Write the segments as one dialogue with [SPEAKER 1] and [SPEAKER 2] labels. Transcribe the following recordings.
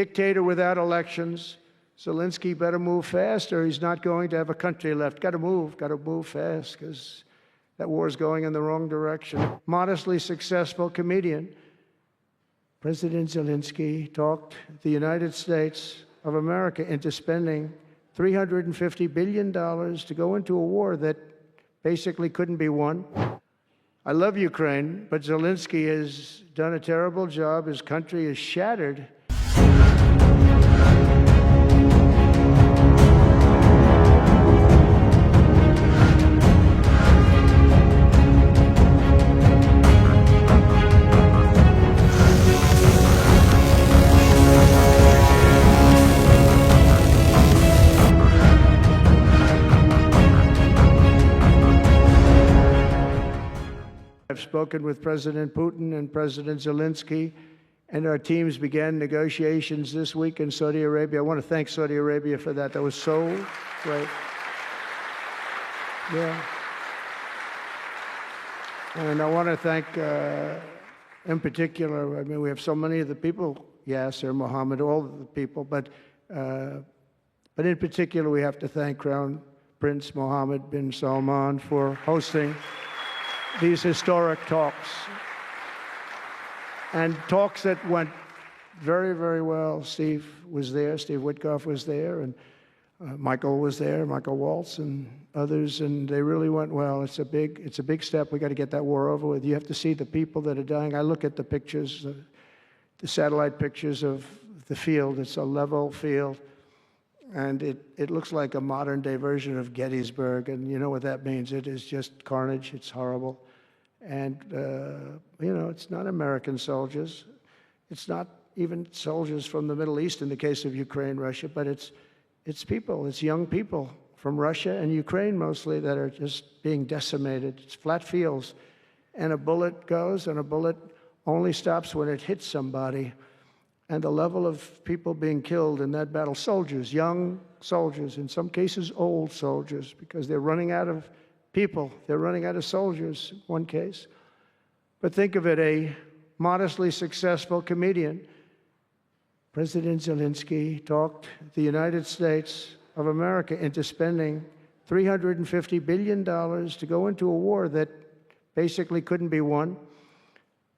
[SPEAKER 1] dictator without elections. Zelensky better move fast or he's not going to have a country left. Got to move fast because that war is going in the wrong direction. Modestly successful comedian. President Zelensky talked the United States of America into spending $350 billion to go into a war that basically couldn't be won. I love Ukraine, but Zelensky has done a terrible job. His country is shattered. I've spoken with President Putin and President Zelensky, and our teams began negotiations this week in Saudi Arabia. I want to thank Saudi Arabia for that. That was so great. Yeah. And I want to thank, in particular, I mean, we have so many of the people, Yasser, Mohammed, all of the people, but in particular, we have to thank Crown Prince Mohammed bin Salman for hosting these historic talks, and talks that went very, very well. Steve was there, Steve Witkoff was there, and Michael was there, Michael Waltz and others, and they really went well. It's a big step. We got to get that war over with. You have to see the people that are dying. I look at the pictures, the satellite pictures of the field. It's a level field. And it looks like a modern-day version of Gettysburg, and you know what that means. It is just carnage. It's horrible. And, you know, it's not American soldiers. It's not even soldiers from the Middle East in the case of Ukraine, Russia, but it's people. It's young people from Russia and Ukraine mostly that are just being decimated. It's flat fields. And a bullet goes, and a bullet only stops when it hits somebody. And the level of people being killed in that battle, soldiers, young soldiers, in some cases old soldiers, because they're running out of people. They're running out of soldiers, in one case. But think of it, a modestly successful comedian. President Zelensky talked the United States of America into spending $350 billion to go into a war that basically couldn't be won,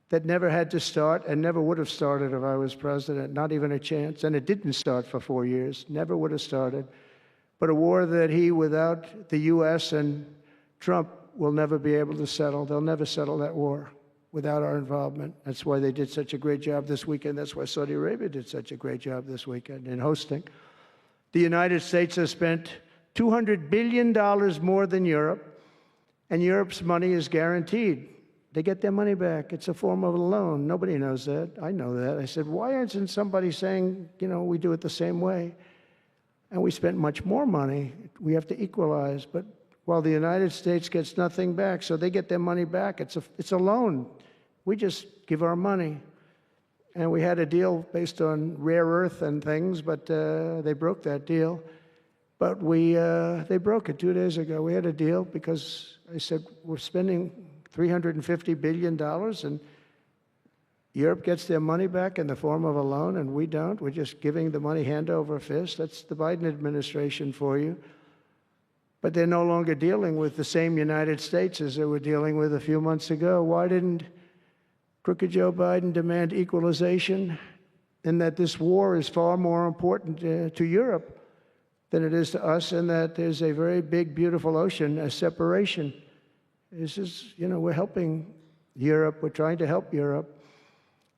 [SPEAKER 1] that never had to start and never would have started if I was president, not even a chance. And it didn't start for 4 years, never would have started. But a war that he, without the U.S. and Trump, will never be able to settle. They'll never settle that war without our involvement. That's why they did such a great job this weekend. That's why Saudi Arabia did such a great job this weekend in hosting. The United States has spent $200 billion more than Europe, and Europe's money is guaranteed. They get their money back. It's a form of a loan. Nobody knows that. I know that. I said, why isn't somebody saying, you know, we do it the same way? And we spent much more money. We have to equalize. But while the United States gets nothing back, so they get their money back. It's a loan. We just give our money. And we had a deal based on rare earth and things, but they broke that deal. But they broke it 2 days ago. We had a deal because I said, we're spending $350 billion, and Europe gets their money back in the form of a loan, and we don't. We're just giving the money hand over fist. That's the Biden administration for you. But they're no longer dealing with the same United States as they were dealing with a few months ago. Why didn't crooked Joe Biden demand equalization, in that this war is far more important to Europe than it is to us, and that there's a very big, beautiful ocean, a separation? This is, you know, we're helping Europe. We're trying to help Europe.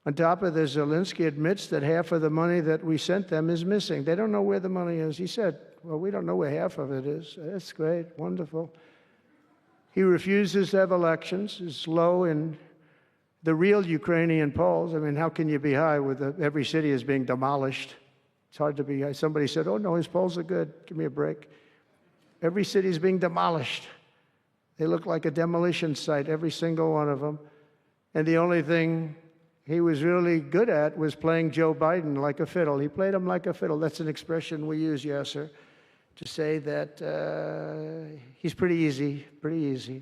[SPEAKER 1] On top of this, Zelensky admits that half of the money that we sent them is missing. They don't know where the money is. He said, well, we don't know where half of it is. That's great, wonderful. He refuses to have elections. It's low in the real Ukrainian polls. I mean, how can you be high with every city is being demolished? It's hard to be high. Somebody said, oh, no, his polls are good. Give me a break. Every city is being demolished. They look like a demolition site, every single one of them. And the only thing he was really good at was playing Joe Biden like a fiddle. He played him like a fiddle. That's an expression we use, Yasser, to say that he's pretty easy, pretty easy.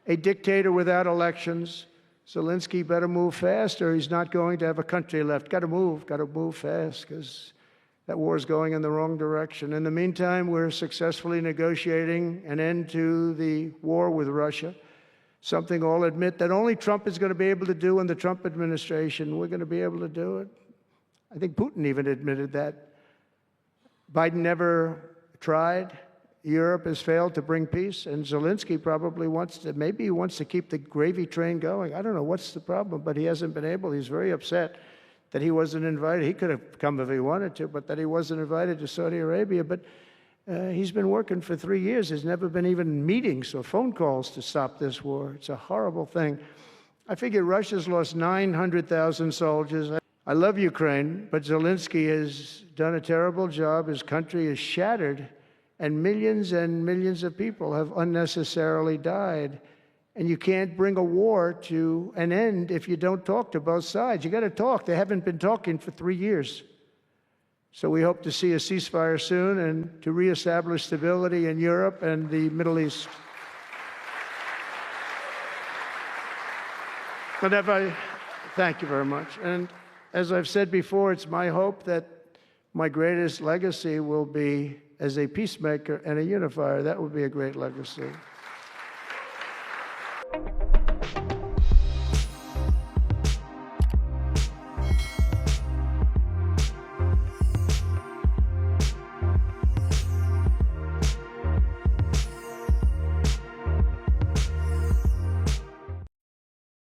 [SPEAKER 1] A dictator without elections. Zelensky better move fast, or he's not going to have a country left. Got to move fast, because that war is going in the wrong direction. In the meantime, we're successfully negotiating an end to the war with Russia, something I'll admit that only Trump is going to be able to do in the Trump administration. We're going to be able to do it. I think Putin even admitted that. Biden never tried. Europe has failed to bring peace, and Zelensky probably maybe he wants to keep the gravy train going. I don't know what's the problem, but he hasn't been able. He's very upset that he wasn't invited. He could have come if he wanted to, but that he wasn't invited to Saudi Arabia. But he's been working for 3 years. There's never been even meetings or phone calls to stop this war. It's a horrible thing. I figure Russia's lost 900,000 soldiers. I love Ukraine, but Zelensky has done a terrible job. His country is shattered, and millions of people have unnecessarily died. And you can't bring a war to an end if you don't talk to both sides. You got to talk. They haven't been talking for 3 years. So we hope to see a ceasefire soon and to reestablish stability in Europe and the Middle East. Thank you very much. And as I've said before, it's my hope that my greatest legacy will be as a peacemaker and a unifier. That would be a great legacy.